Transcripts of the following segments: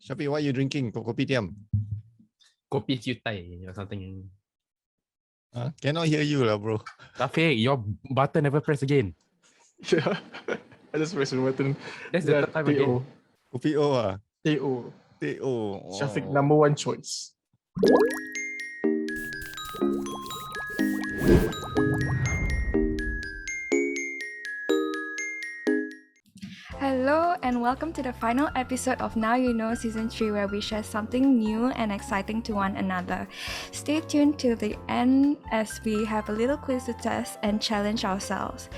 Shafiq, what are you drinking? Kopitiam? Kopi Cutai or something. Cannot hear you lah, bro. Shafiq, your button never press again. Yeah. I just pressed the button. That's the third time again. Kopi O ah. Teo. Teo. Shafiq number one choice. Hello and welcome to the final episode of Now You Know Season 3, where we share something new and exciting to one another. Stay tuned till the end as we have a little quiz to test and challenge ourselves.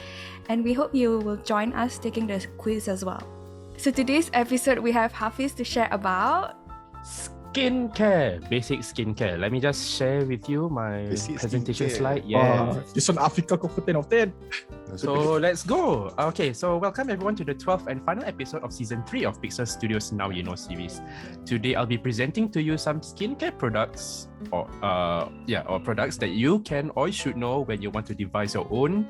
And we hope you will join us taking the quiz as well. So today's episode we have Hafiz to share about Skincare, basic skincare. Let me just share with you my Basic presentation skincare. slide. Yeah. This one Africa Coco 10 of 10. So let's go. Okay, so welcome everyone to the 12th and final episode of Season 3 of PixelStudio's Now You Know series. Today I'll be presenting to you some skincare products or products that you can or should know when you want to devise your own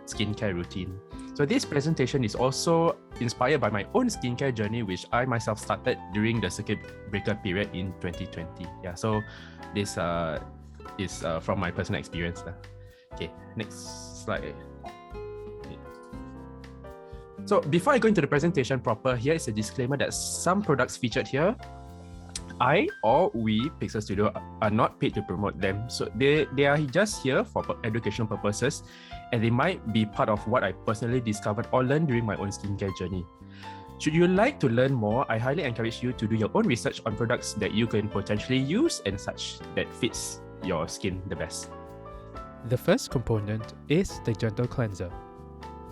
skincare routine. So this presentation is also inspired by my own skincare journey, which I myself started during the circuit breaker period in 2020. Yeah, so this is from my personal experience. Okay, next slide. Okay. So before I go into the presentation proper, here is a disclaimer that some products featured here, I or we, PixelStudio, are not paid to promote them. So they are just here for educational purposes, and they might be part of what I personally discovered or learned during my own skincare journey. Should you like to learn more, I highly encourage you to do your own research on products that you can potentially use and such that fits your skin the best. The first component is the gentle cleanser.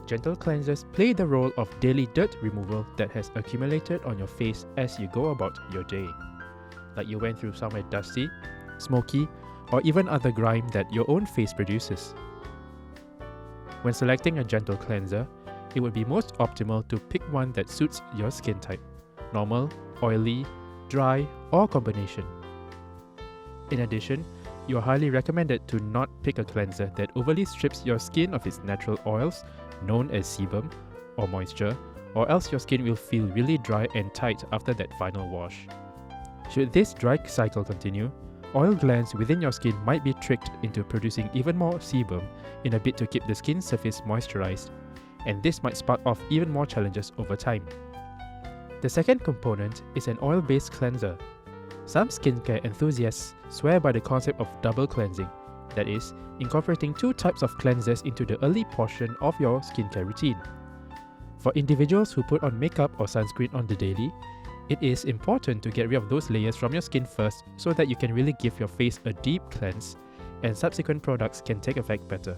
Gentle cleansers play the role of daily dirt removal that has accumulated on your face as you go about your day. Like you went through somewhere dusty, smoky, or even other grime that your own face produces. When selecting a gentle cleanser, it would be most optimal to pick one that suits your skin type: normal, oily, dry, or combination. In addition, you are highly recommended to not pick a cleanser that overly strips your skin of its natural oils, known as sebum, or moisture, or else your skin will feel really dry and tight after that final wash. Should this dry cycle continue, oil glands within your skin might be tricked into producing even more sebum in a bid to keep the skin surface moisturized, and this might spark off even more challenges over time. The second component is an oil-based cleanser. Some skincare enthusiasts swear by the concept of double cleansing, that is, incorporating two types of cleansers into the early portion of your skincare routine. For individuals who put on makeup or sunscreen on the daily, it is important to get rid of those layers from your skin first so that you can really give your face a deep cleanse and subsequent products can take effect better.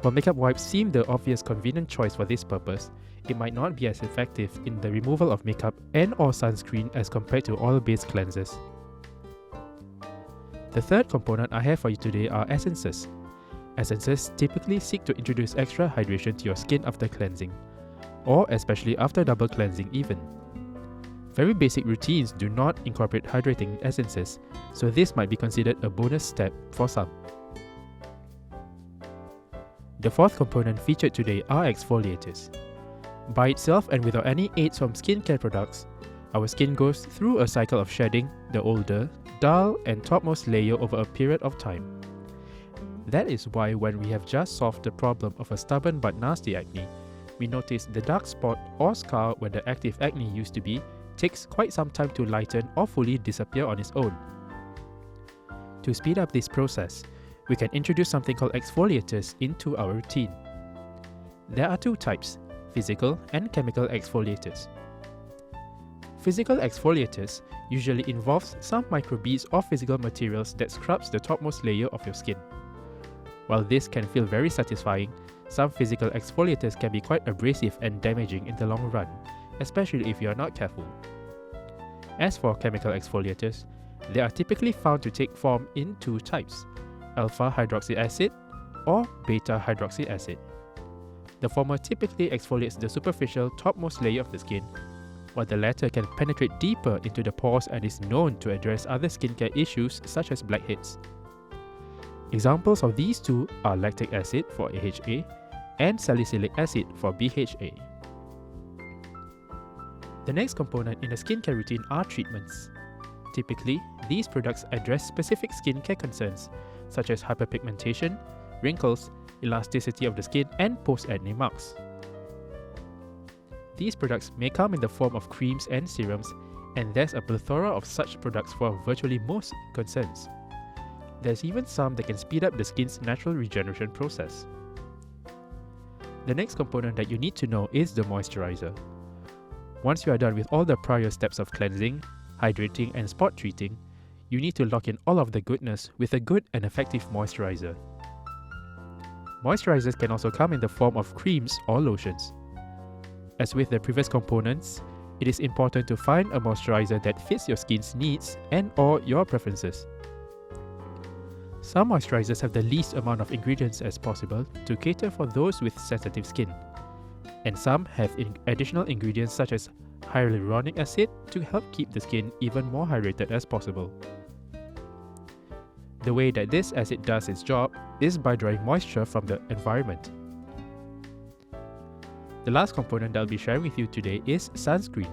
While makeup wipes seem the obvious convenient choice for this purpose, it might not be as effective in the removal of makeup and or sunscreen as compared to oil-based cleansers. The third component I have for you today are essences. Essences typically seek to introduce extra hydration to your skin after cleansing, or especially after double cleansing even. Very basic routines do not incorporate hydrating essences, so this might be considered a bonus step for some. The fourth component featured today are exfoliators. By itself and without any aids from skincare products, our skin goes through a cycle of shedding the older, dull, and topmost layer over a period of time. That is why when we have just solved the problem of a stubborn but nasty acne, we notice the dark spot or scar where the active acne used to be takes quite some time to lighten or fully disappear on its own. To speed up this process, we can introduce something called exfoliators into our routine. There are two types, physical and chemical exfoliators. Physical exfoliators usually involves some microbeads or physical materials that scrubs the topmost layer of your skin. While this can feel very satisfying, some physical exfoliators can be quite abrasive and damaging in the long run, especially if you are not careful. As for chemical exfoliators, they are typically found to take form in two types, alpha hydroxy acid or beta hydroxy acid. The former typically exfoliates the superficial topmost layer of the skin, while the latter can penetrate deeper into the pores and is known to address other skincare issues such as blackheads. Examples of these two are lactic acid for AHA and salicylic acid for BHA. The next component in a skincare routine are treatments. Typically, these products address specific skincare concerns such as hyperpigmentation, wrinkles, elasticity of the skin, and post-acne marks. These products may come in the form of creams and serums, and there's a plethora of such products for virtually most concerns. There's even some that can speed up the skin's natural regeneration process. The next component that you need to know is the moisturizer. Once you are done with all the prior steps of cleansing, hydrating, and spot treating, you need to lock in all of the goodness with a good and effective moisturizer. Moisturizers can also come in the form of creams or lotions. As with the previous components, it is important to find a moisturizer that fits your skin's needs and/or your preferences. Some moisturizers have the least amount of ingredients as possible to cater for those with sensitive skin, and some have additional ingredients such as hyaluronic acid to help keep the skin even more hydrated as possible. The way that this acid does its job is by drawing moisture from the environment. The last component that I'll be sharing with you today is sunscreen.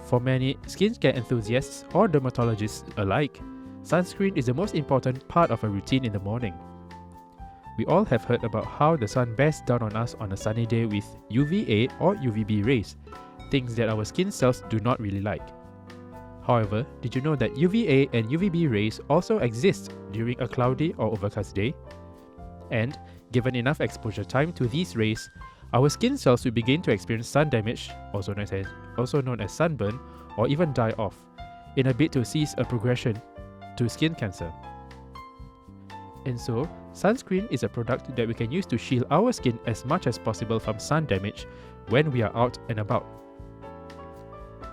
For many skincare enthusiasts or dermatologists alike, sunscreen is the most important part of a routine in the morning. We all have heard about how the sun bears down on us on a sunny day with UVA or UVB rays, things that our skin cells do not really like. However, did you know that UVA and UVB rays also exist during a cloudy or overcast day? And, given enough exposure time to these rays, our skin cells will begin to experience sun damage, also known as sunburn, or even die off, in a bid to cease a progression to skin cancer. And so, sunscreen is a product that we can use to shield our skin as much as possible from sun damage when we are out and about.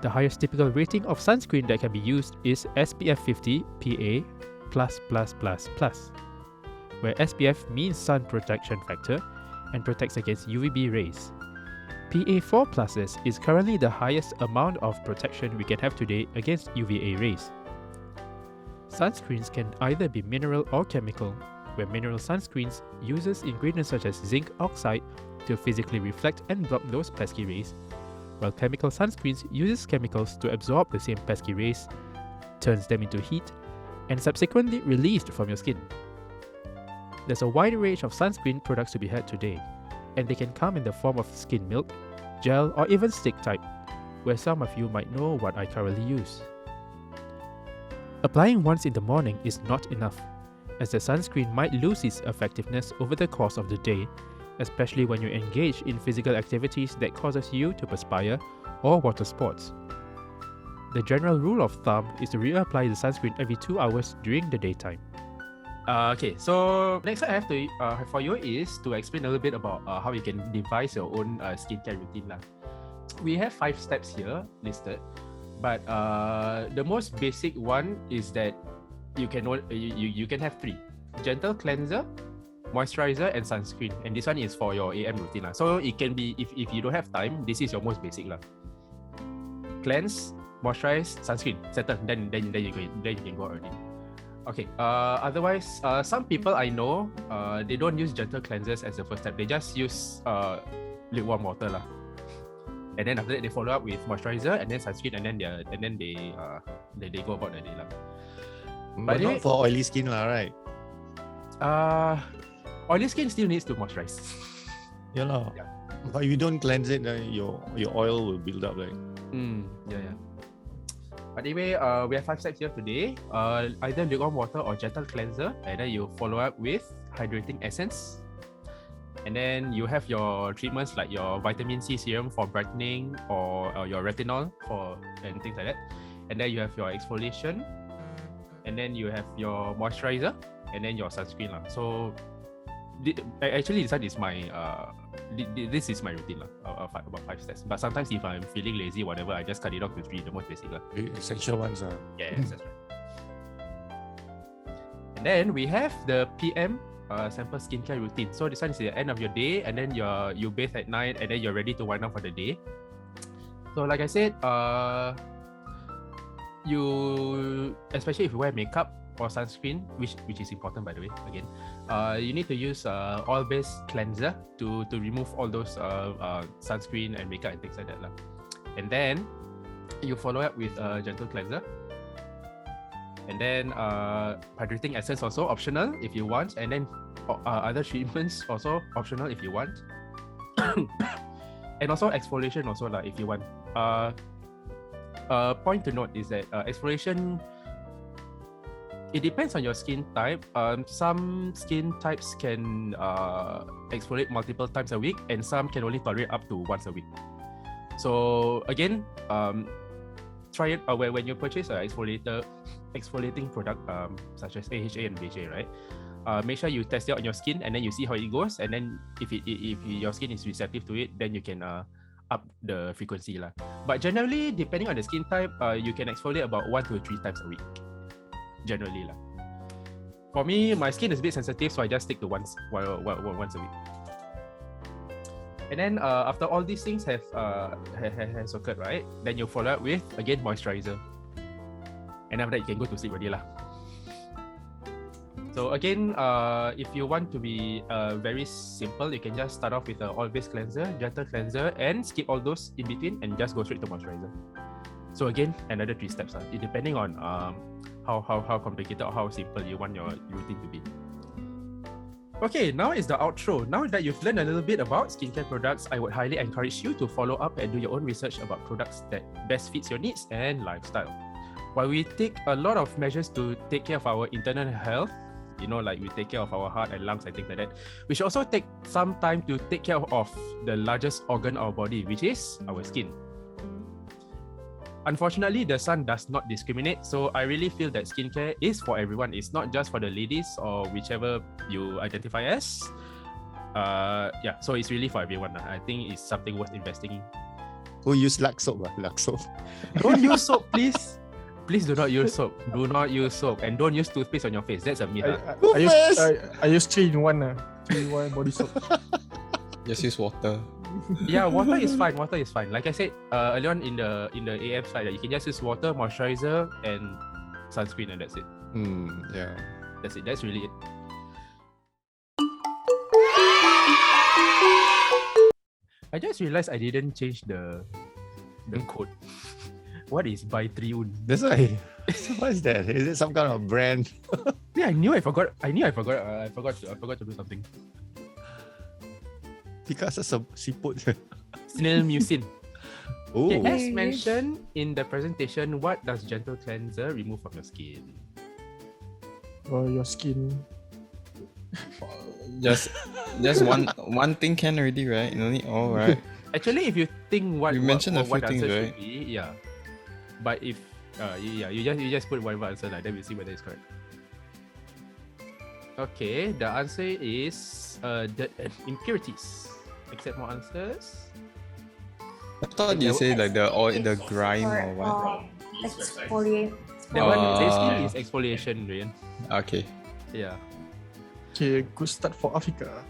The highest typical rating of sunscreen that can be used is SPF 50 PA++++, where SPF means sun protection factor and protects against UVB rays. PA4+ is currently the highest amount of protection we can have today against UVA rays. Sunscreens can either be mineral or chemical, where mineral sunscreens uses ingredients such as zinc oxide to physically reflect and block those pesky rays, while chemical sunscreens uses chemicals to absorb the same pesky rays, turns them into heat, and subsequently released from your skin. There's a wide range of sunscreen products to be had today, and they can come in the form of skin milk, gel, or even stick type, where some of you might know what I currently use. Applying once in the morning is not enough, as the sunscreen might lose its effectiveness over the course of the day, especially when you engage in physical activities that causes you to perspire or water sports. The general rule of thumb is to reapply the sunscreen every 2 hours during the daytime. Okay, so next I have to for you is to explain a little bit about how you can devise your own skincare routine lah. We have 5 steps here listed, but the most basic one is that you can have 3: gentle cleanser, moisturizer, and sunscreen. And this one is for your AM routine lah. So it can be if you don't have time, this is your most basic lah. Cleanse, moisturize, sunscreen, settle. Then you can go already. Okay. Otherwise, some people I know, they don't use gentle cleansers as the first step. They just use lukewarm water lah. And then after that, they follow up with moisturizer and then sunscreen, and then they go about the day lah. But not for oily skin lah, right? Oily skin still needs to moisturize. Yeah lah. Yeah. But if you don't cleanse it, your oil will build up, right? Yeah. But anyway, we have 5 steps here today. Either lukewarm water or gentle cleanser, and then you follow up with hydrating essence. And then you have your treatments like your vitamin C serum for brightening or your retinol and things like that. And then you have your exfoliation. And then you have your moisturizer. And then your sunscreen lah. So actually this one is my this is my routine lah, about 5 steps. But sometimes if I'm feeling lazy, whatever, I just cut it off to 3, the most basic lah. The essential ones are. Yes, that's right. And then we have the PM sample skincare routine. So this one is the end of your day, and then you bathe at night, and then you're ready to wind down for the day. So like I said, you, especially if you wear makeup or sunscreen, which is important by the way, again, you need to use oil-based cleanser to remove all those sunscreen and makeup and things like that lah. And then you follow up with a gentle cleanser. And then hydrating essence also optional if you want. And then other treatments also optional if you want. And also exfoliation also if you want. Point to note is that exfoliation, it depends on your skin type. Some skin types can exfoliate multiple times a week, and some can only tolerate up to once a week. So again, try it when you purchase an exfoliating product such as AHA and BHA, right? Make sure you test it on your skin, and then you see how it goes. And then if your skin is receptive to it, then you can up the frequency lah. But generally, depending on the skin type, you can exfoliate about 1 to 3 times a week. Generally lah. For me, my skin is a bit sensitive, so I just stick to once a week. And then after all these things has occurred, right? Then you follow up with again moisturizer. And after that, you can go to sleep already lah. So again, if you want to be very simple, you can just start off with an oil-based cleanser, gentle cleanser, and skip all those in between and just go straight to moisturizer. So again, another 3 steps. Depending on how complicated or how simple you want your routine to be. Okay, now is the outro. Now that you've learned a little bit about skincare products, I would highly encourage you to follow up and do your own research about products that best fits your needs and lifestyle. While we take a lot of measures to take care of our internal health, like we take care of our heart and lungs and things like that, we should also take some time to take care of the largest organ of our body, which is our skin. Unfortunately, the sun does not discriminate, so I really feel that skincare is for everyone. It's not just for the ladies or whichever you identify as. So it's really for everyone. I think it's something worth investing in. Who use Lux soap? Lux soap. Don't use soap, please. Please do not use soap. Do not use soap. And don't use toothpaste on your face. That's a myth. I use 3-in-1. 3-in-1 body soap. Just use water. Yeah, water is fine. Water is fine. Like I said earlier on in the AM slide, you can just use water, moisturizer, and sunscreen, and that's it. Yeah. That's it. That's really it. I just realized I didn't change the code. What is buy 3 un? That's why. What is that? Is it some kind of brand? Yeah, I forgot. I forgot to do something. Because of some siput. Snail mucin. Oh. Okay, as mentioned in the presentation, what does gentle cleanser remove from your skin? Your skin. Just one thing can already, right? You don't need all, right? Actually, if you think what you mentioned a few answer things, right? should be, yeah. But if you just put whatever answer, then we'll see whether it's correct. Okay, the answer is dirt and impurities. Accept more answers. I thought you say like the grime or what? Exfoliate. That one basically is exfoliation, Ryan. Okay. Yeah. Okay, good start for Africa.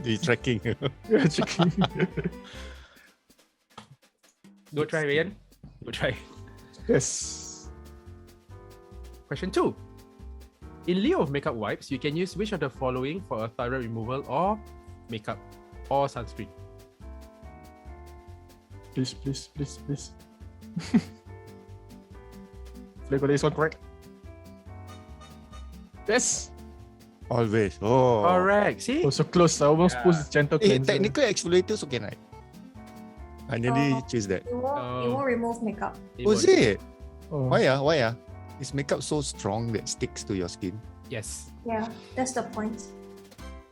The tracking. Yeah, checking. Go try, Ryan. Go try. Yes. Question 2. In lieu of makeup wipes, you can use which of the following for a thorough removal or makeup or sunscreen? Please. Flavor is one correct. Yes. Always. Oh. Correct. See? Oh, so close. I almost put gentle cleanser. Technically exfoliators okay, right? I nearly choose that. It won't remove makeup. Was it? Oh. Why? Is makeup so strong that sticks to your skin? Yes. Yeah, that's the point.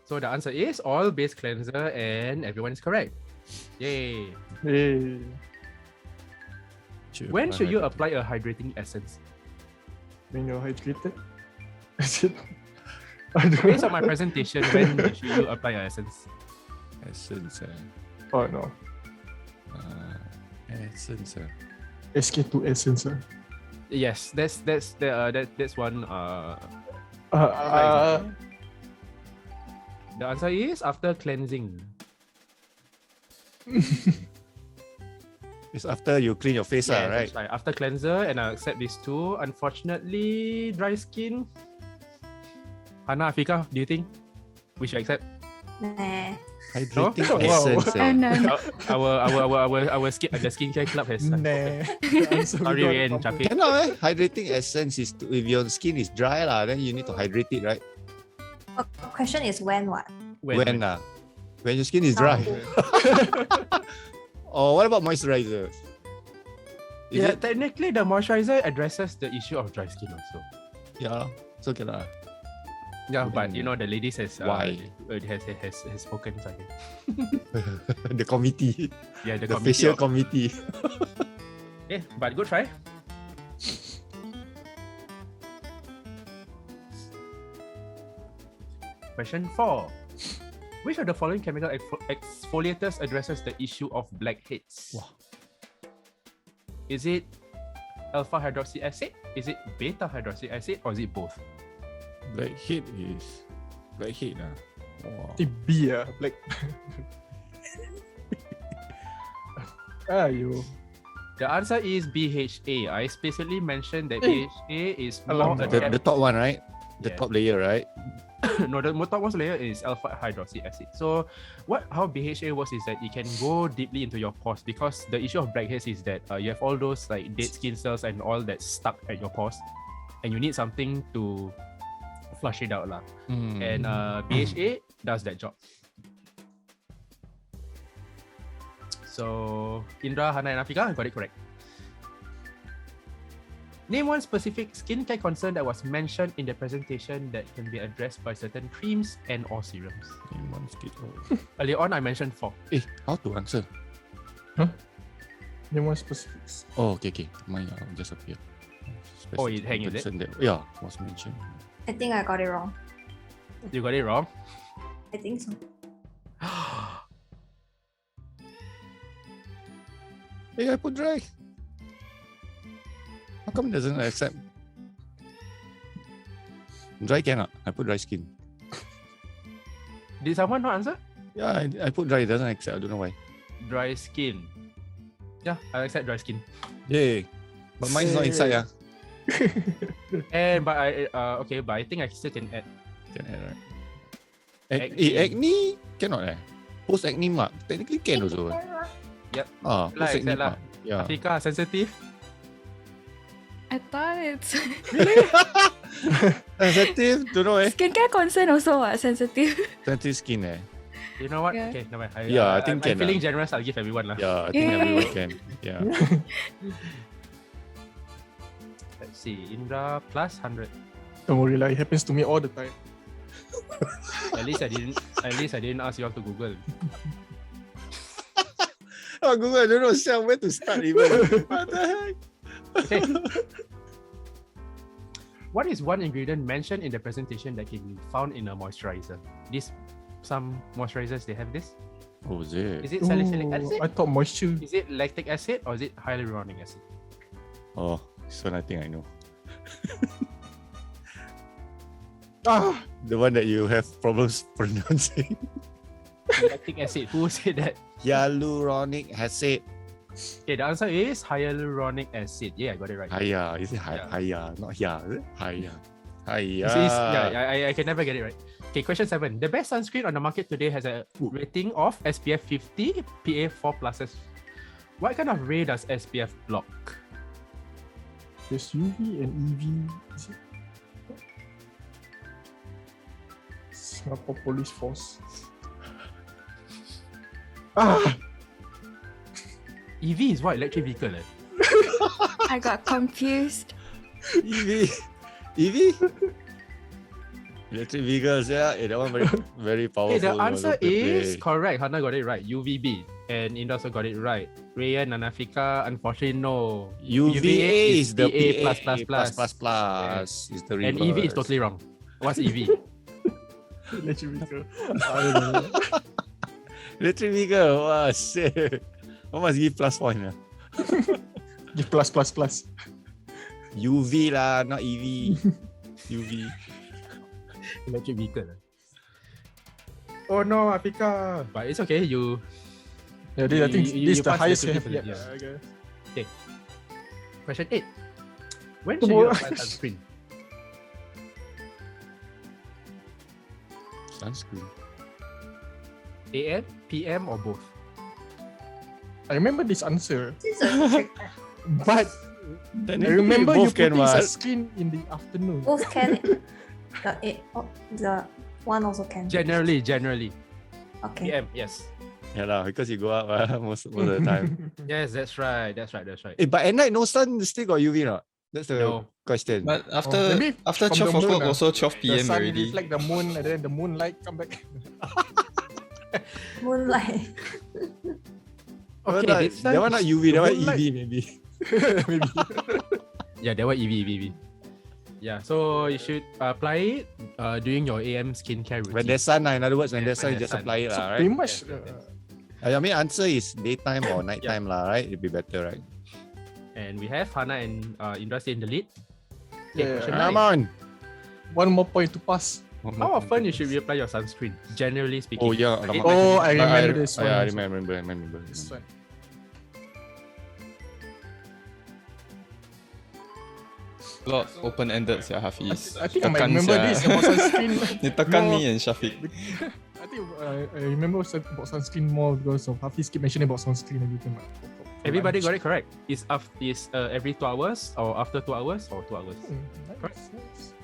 So the answer is oil-based cleanser, and everyone is correct. Yay. Hey. When should you apply a hydrating essence? When you're hydrated? Is it? I don't Based on my presentation, when should you apply your essence? Essence. Oh no. Essence. SK2 essence. Yes, that's one. The answer is after cleansing. It's after you clean your face, Yes, right? that's right. After cleanser, and I accept these two. Unfortunately, dry skin. Hana, Afika, do you think we should accept? Nah. Hydrating No? essence. Oh, no, no. The skincare club has. Nah. The answer we Sorry, got Rian, from- Shafiq. Cannot Hydrating essence is if your skin is dry then you need to hydrate it, right? Question is when what? When your skin is dry. Or what about moisturizer? Is Yeah, it? technically the moisturizer addresses the issue of dry skin also. Yeah. So cannot. Yeah, but you know the ladies has Why? has spoken. So I think. The committee. Yeah, The committee facial of- committee. Yeah, but good try. Question 4. Which of the following chemical exfoliators addresses the issue of blackheads? Wow. Is it alpha hydroxy acid? Is it beta hydroxy acid? Or is it both? Blackhead is blackhead. Wow. B black. You. The answer is BHA. I specifically mentioned that BHA is more Alamak. The top one, right? The Yeah. top layer, right? no, the top one layer is alpha hydroxy acid. So how BHA works is that it can go deeply into your pores, because the issue of blackheads is that you have all those like dead skin cells and all that stuck at your pores, and you need something to flush it out lah. And BHA does that job. So Indra, Hana, and Afika got it correct. Name one specific skincare concern that was mentioned in the presentation that can be addressed by certain creams and or serums. In one skin. Earlier on, I mentioned 4. How to answer? Name one specifics. Oh, okay. Mine just appear. Oh, it hang, is it? Yeah, was mentioned. I think I got it wrong. You got it wrong. I think so. Hey, I put dry. How come it doesn't accept? Dry cannot. I put dry skin. Did someone not answer? Yeah, I put dry. It doesn't accept. I don't know why. Dry skin. Yeah, I accept dry skin. Yay. But mine's not inside. And but I think I still can add. Can add, right? Acne. Acne cannot Post acne mark. Technically can also. Yep. Post Like acne that lah. mark. Yeah. Afika, sensitive. I thought it's Sensitive, don't know skincare concern also sensitive. Sensitive skin You know what? Yeah. Okay, never mind. I think I'm can feeling lah. generous. I'll give everyone lah. Yeah, I think Yay. everyone can. Yeah. Let's see. Indra plus 100. Don't worry, it happens to me all the time. At least I didn't ask you all to Google. Oh, Google, I don't know where to start even. What the heck? Okay. What is one ingredient mentioned in the presentation that can be found in a moisturizer? Some moisturizers, they have this. Oh, is it? Is it salicylic acid? I thought moisture. Is it lactic acid or is it hyaluronic acid? Oh, this one I think I know. The one that you have problems pronouncing. Lactic acid. Who said that? Hyaluronic acid. Okay, the answer is hyaluronic acid. Yeah, I got it right. Haya. Is it Yeah. Haya? Not Hya. Is it? Haya. Haya. I can never get it right. Okay, question 7. The best sunscreen on the market today has a rating of SPF 50, PA 4+. What kind of ray does SPF block? There's UV and EV. Is it? Singapore Police Force. EV is what? Electric vehicle. I got confused. EV. EV? Electric vehicles, that one very powerful. Okay, the all answer over the is place. correct. Hana got it right. UVB. And Indra also got it right. Rayan and Afika, unfortunately, no. UVA is the PA+++. plus. Is the reverse. And EV is totally wrong. What's EV? Electric vehicle. I don't know. Electric vehicle, wow, shit. I must give plus point. Give plus. UV lah, not EV. UV. Electric vehicle. Oh no, Afika. But it's okay. Yeah, I think this is the passed highest we electric have yet. vehicle, Okay. Question 8. When should you apply sunscreen? Sunscreen. AM, PM, or both? I remember this answer, This is a trick. but I remember you both can putting what? sunscreen in the afternoon. Both can. The one also can. Generally. Okay. PM, yes. Yeah lah, because you go out most of the time. Yes, that's right. But at night no sun still got UV not? That's the No. question. But after maybe after from the 12 o'clock moon, also 12 the p.m. sun already. reflect the moon, and then the moonlight come back. Moonlight. Okay, that one not UV, that one moonlight. EV maybe. Maybe. Yeah, that one EV. Yeah, so you should apply it during your AM skincare routine. When there's sun, in other words, when Yeah, there's sun, when you just there's sun. apply it, So lah, pretty right? much. I mean, answer is daytime or nighttime, lah, right? It'd be better, right? And we have Hana and Indra stay in the lead. Okay, Yeah. question Come 9. on. One more point to pass. How often you should reapply your sunscreen? Generally speaking. Oh yeah. Okay. Oh, I remember this one. Yeah, I also. remember. This one. A lot open-ended, sia, Hafiz. I think I might Tekan, remember sia. this about sunscreen. Dia tekan more. me and Shafiq. I think I remember about sunscreen more because of Hafiz keep mentioning about sunscreen every time. Everybody got it correct. Is every 2 hours or after 2 hours or 2 hours? Nice.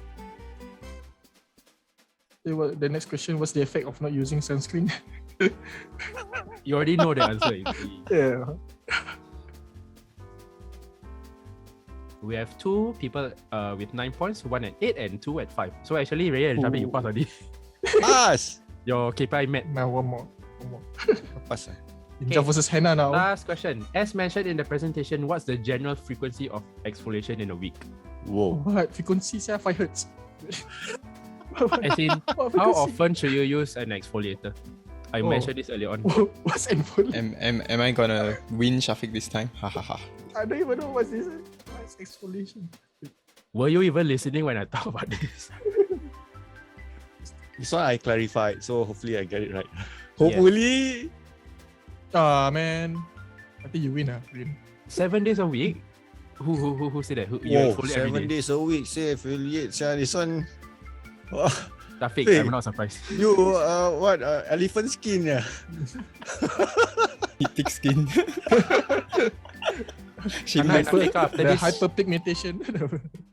The next question was the effect of not using sunscreen. You already know the answer. Yeah. We have 2 people with 9 points, 1 at 8 and 2 at 5. So actually, Ray and Shafiq, you Ooh. passed already. Pass. Your KPI met. Now one more. Pass. Ninja versus Hannah now. Last question. As mentioned in the presentation, what's the general frequency of exfoliation in a week? Whoa. What? Frequency 5 Hz. As in, What how frequency? often should you use an exfoliator? I Oh. mentioned this earlier on. What's info? Am I gonna win Shafiq this time? Ha ha ha. I don't even know what's this. What's exfoliation? Were you even listening when I talk about this? This one I clarified, so hopefully I get it right. Hopefully. Ah man, I think you win. Win. 7 days a week? Who said that? You Whoa, exfoliate every 7 day? days a week, say affiliate. This one. Oh, Shafiq, Hey. I'm not surprised. you what? Elephant skin, yeah. He thick skin. She I'm might not Shafiq, after The this, hyperpigmentation.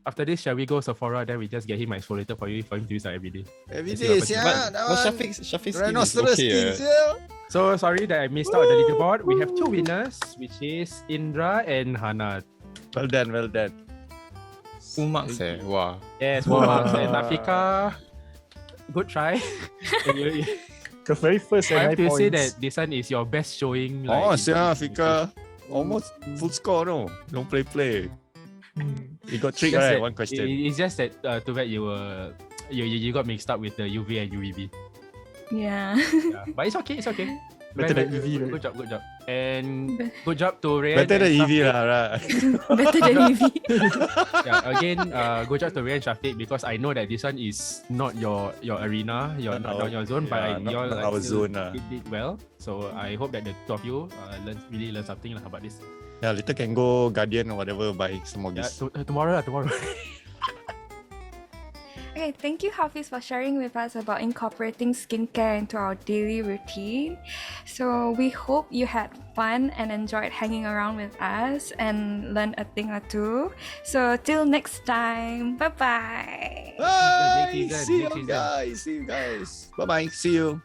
after this, shall we go Sephora? Then we just get him exfoliator for him to use every day. Every Let's day, see yeah. what That But one. Shafiq's skin is Rhinoceros okay. skin, yeah. So sorry that I missed out on the leaderboard. We have 2 winners, which is Indra and Hana. Well done. Full marks Wow. Yes, Wow. Marks and Nafika. Good try. You- The very first I have to points. say that this one is your best showing. Oh, in- yeah, Fika. Almost full score, no? Don't play. You got tricked, Just right? that- One question. It's just that too bad you were you got mixed up with the UV and UVB. Yeah. Yeah. But it's okay. Better Very, than very EV, right? Good job. And good job to Ryan. Better than and EV, Shafiq. lah, right? Better than EV. Yeah, again, good job to Ryan and Shafiq because I know that this one is not your arena, Not not our- your zone, yeah, but not- y'all not like our still zone, lah. did well. So I hope that the two of you really learn something lah about this. Yeah, later can go Guardian or whatever, buy some more Yeah, gifts. tomorrow. Okay, thank you, Hafiz, for sharing with us about incorporating skincare into our daily routine. So we hope you had fun and enjoyed hanging around with us and learned a thing or two. So till next time, bye-bye. Bye! Next season, See next you season. guys. Bye-bye. See you.